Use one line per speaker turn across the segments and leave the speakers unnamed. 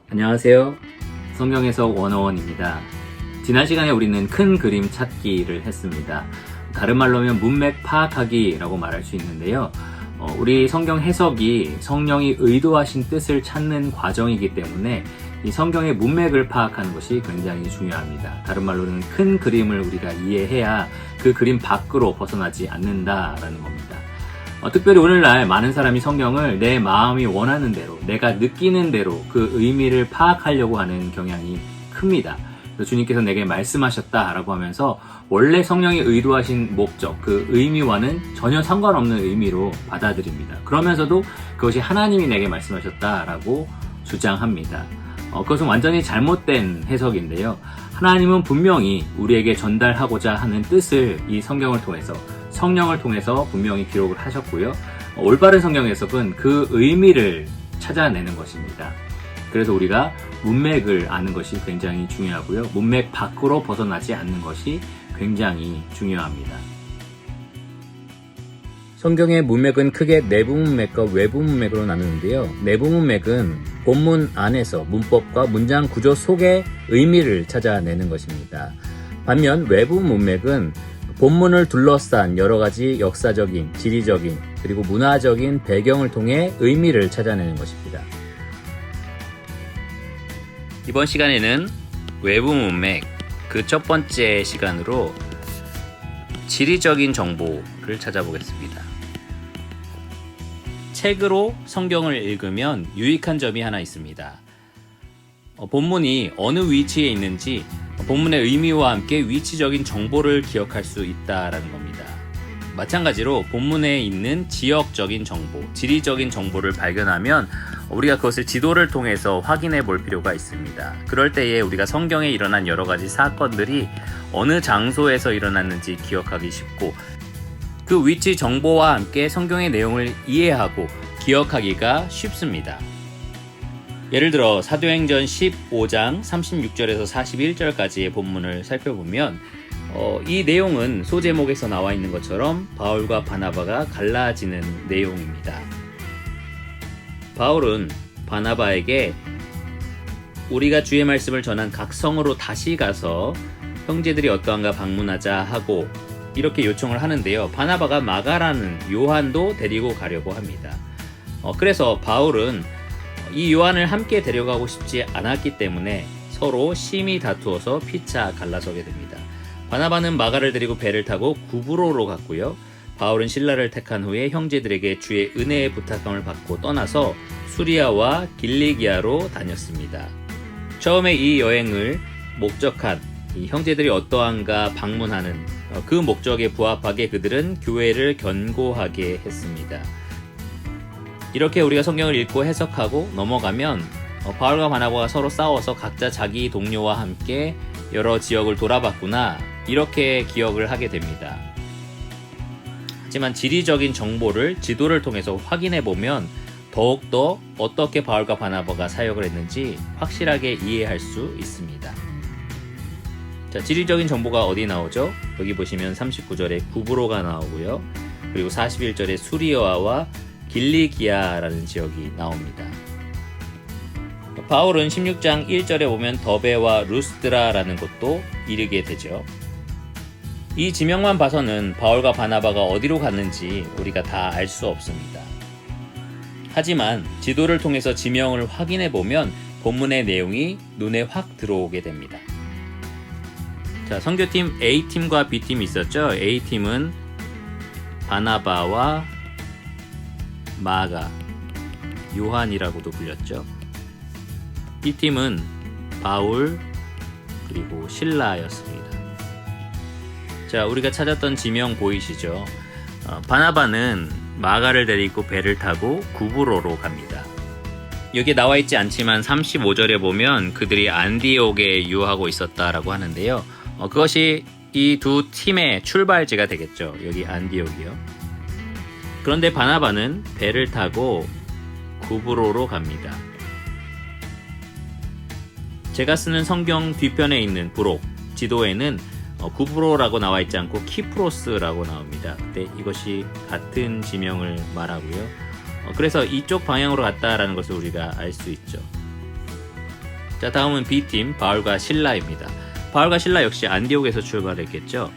안녕하세요. 성경 해석 101입니다. 지난 시간에 우리는 큰 그림 찾기를 했습니다. 다른 말로 하면 문맥 파악하기라고 말할 수 있는데요. 우리 성경 해석이 성령이 의도하신 뜻을 찾는 과정이기 때문에 이 성경의 문맥을 파악하는 것이 굉장히 중요합니다. 다른 말로는 큰 그림을 우리가 이해해야 그 그림 밖으로 벗어나지 않는다라는 겁니다. 특별히 오늘날 많은 사람이 성경을 내 마음이 원하는 대로, 내가 느끼는 대로 그 의미를 파악하려고 하는 경향이 큽니다. 주님께서 내게 말씀하셨다라고 하면서 원래 성령이 의도하신 목적, 그 의미와는 전혀 상관없는 의미로 받아들입니다. 그러면서도 그것이 하나님이 내게 말씀하셨다라고 주장합니다. 그것은 완전히 잘못된 해석인데요. 하나님은 분명히 우리에게 전달하고자 하는 뜻을 이 성경을 통해서, 성령을 통해서 분명히 기록을 하셨고요. 올바른 성경 해석은 그 의미를 찾아내는 것입니다. 그래서 우리가 문맥을 아는 것이 굉장히 중요하고요. 문맥 밖으로 벗어나지 않는 것이 굉장히 중요합니다. 성경의 문맥은 크게 내부 문맥과 외부 문맥으로 나누는데요. 내부 문맥은 본문 안에서 문법과 문장 구조 속의 의미를 찾아내는 것입니다. 반면 외부 문맥은 본문을 둘러싼 여러 가지 역사적인, 지리적인, 그리고 문화적인 배경을 통해 의미를 찾아내는 것입니다. 이번 시간에는 외부 문맥, 그 첫 번째 시간으로 지리적인 정보를 찾아보겠습니다. 책으로 성경을 읽으면 유익한 점이 하나 있습니다. 본문이 어느 위치에 있는지 본문의 의미와 함께 위치적인 정보를 기억할 수 있다는 겁니다. 마찬가지로 본문에 있는 지역적인 정보, 지리적인 정보를 발견하면 우리가 그것을 지도를 통해서 확인해 볼 필요가 있습니다. 그럴 때에 우리가 성경에 일어난 여러 가지 사건들이 어느 장소에서 일어났는지 기억하기 쉽고 그 위치 정보와 함께 성경의 내용을 이해하고 기억하기가 쉽습니다. 예를 들어 사도행전 15장 36절에서 41절까지의 본문을 살펴보면 이 내용은 소제목에서 나와 있는 것처럼 바울과 바나바가 갈라지는 내용입니다. 바울은 바나바에게 우리가 주의 말씀을 전한 각 성으로 다시 가서 형제들이 어떠한가 방문하자 하고 이렇게 요청을 하는데요. 바나바가 마가라는 요한도 데리고 가려고 합니다. 그래서 바울은 이 요한을 함께 데려가고 싶지 않았기 때문에 서로 심히 다투어서 피차 갈라서게 됩니다. 바나바는 마가를 데리고 배를 타고 구브로로 갔고요. 바울은 실라를 택한 후에 형제들에게 주의 은혜의 부탁함을 받고 떠나서 수리아와 길리기아로 다녔습니다. 처음에 이 여행을 목적한 이 형제들이 어떠한가 방문하는 그 목적에 부합하게 그들은 교회를 견고하게 했습니다. 이렇게 우리가 성경을 읽고 해석하고 넘어가면 바울과 바나바가 서로 싸워서 각자 자기 동료와 함께 여러 지역을 돌아봤구나 이렇게 기억을 하게 됩니다. 하지만 지리적인 정보를 지도를 통해서 확인해보면 더욱더 어떻게 바울과 바나바가 사역을 했는지 확실하게 이해할 수 있습니다. 자, 지리적인 정보가 어디 나오죠? 여기 보시면 39절에 구브로가 나오고요. 그리고 41절에 수리아와 길리기아라는 지역이 나옵니다. 바울은 16장 1절에 보면 더베와 루스드라라는 곳도 이르게 되죠. 이 지명만 봐서는 바울과 바나바가 어디로 갔는지 우리가 다 알 수 없습니다. 하지만 지도를 통해서 지명을 확인해 보면 본문의 내용이 눈에 확 들어오게 됩니다. 자, 선교팀 A팀과 B팀이 있었죠. A팀은 바나바와 마가, 요한이라고도 불렸죠. B팀은 바울 그리고 실라였습니다. 자, 우리가 찾았던 지명 보이시죠? 바나바는 마가를 데리고 배를 타고 구브로로 갑니다. 여기에 나와 있지 않지만 35절에 보면 그들이 안디옥에 유하고 있었다라고 하는데요. 그것이 이 두 팀의 출발지가 되겠죠. 여기 안디옥이요. 그런데 바나바는 배를 타고 구브로로 갑니다. 제가 쓰는 성경 뒤편에 있는 부록 지도에는 구브로라고 나와 있지 않고 키프로스라고 나옵니다. 근데 이것이 같은 지명을 말하고요. 그래서 이쪽 방향으로 갔다라는 것을 우리가 알 수 있죠. 자, 다음은 B팀 바울과 실라입니다. 바울과 실라 역시 안디옥에서 출발했겠죠.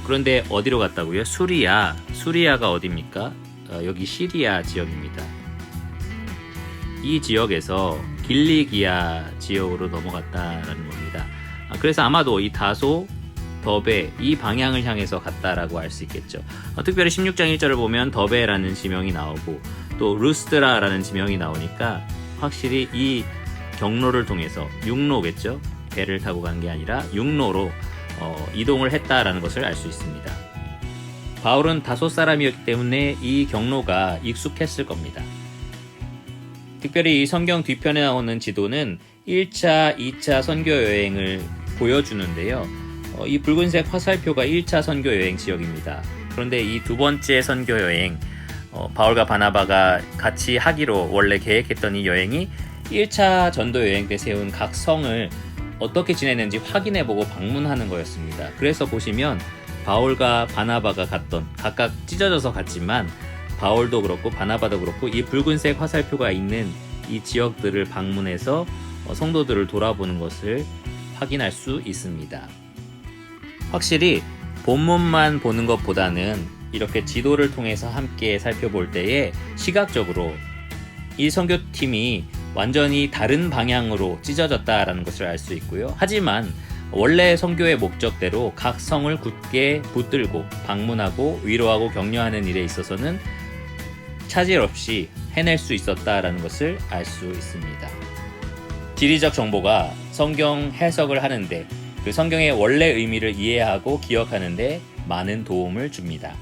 그런데 어디로 갔다고요? 수리아가 어디입니까? 여기 시리아 지역입니다. 이 지역에서 길리기아 지역으로 넘어갔다라는 겁니다. 그래서 아마도 이 다소, 더베 이 방향을 향해서 갔다라고 알 수 있겠죠. 특별히 16장 1절을 보면 더베라는 지명이 나오고 또 루스드라라는 지명이 나오니까 확실히 이 경로를 통해서 육로겠죠. 배를 타고 간 게 아니라 육로로 이동을 했다라는 것을 알 수 있습니다. 바울은 다소 사람이었기 때문에 이 경로가 익숙했을 겁니다. 특별히 이 성경 뒤편에 나오는 지도는 1차, 2차 선교 여행을 보여주는데요. 이 붉은색 화살표가 1차 선교 여행 지역입니다. 그런데 이 두 번째 선교 여행, 바울과 바나바가 같이 하기로 원래 계획했던 이 여행이 1차 전도 여행 때 세운 각 성을 어떻게 지냈는지 확인해보고 방문하는 거였습니다. 그래서 보시면 바울과 바나바가 갔던, 각각 찢어져서 갔지만 바울도 그렇고 바나바도 그렇고 이 붉은색 화살표가 있는 이 지역들을 방문해서 성도들을 돌아보는 것을 확인할 수 있습니다. 확실히 본문만 보는 것보다는 이렇게 지도를 통해서 함께 살펴볼 때에 시각적으로 이 선교팀이 완전히 다른 방향으로 찢어졌다라는 것을 알 수 있고요. 하지만 원래 선교의 목적대로 각 성을 굳게 붙들고 방문하고 위로하고 격려하는 일에 있어서는 차질 없이 해낼 수 있었다라는 것을 알 수 있습니다. 지리적 정보가 성경 해석을 하는데 그 성경의 원래 의미를 이해하고 기억하는데 많은 도움을 줍니다.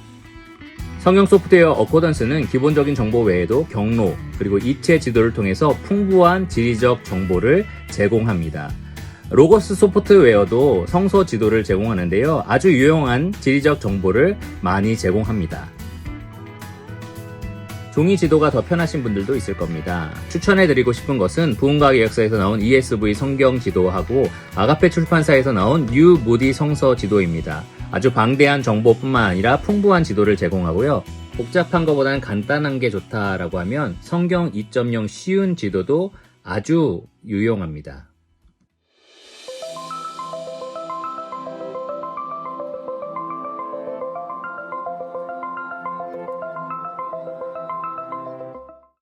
성경 소프트웨어 어코던스는 기본적인 정보 외에도 경로 그리고 입체 지도를 통해서 풍부한 지리적 정보를 제공합니다. 로고스 소프트웨어도 성서 지도를 제공하는데요. 아주 유용한 지리적 정보를 많이 제공합니다. 종이 지도가 더 편하신 분들도 있을 겁니다. 추천해드리고 싶은 것은 부흥과 계약서에서 나온 ESV 성경 지도하고 아가페 출판사에서 나온 뉴 무디 성서 지도입니다. 아주 방대한 정보뿐만 아니라 풍부한 지도를 제공하고요. 복잡한 것보다는 간단한 게 좋다라고 하면 성경 2.0 쉬운 지도도 아주 유용합니다.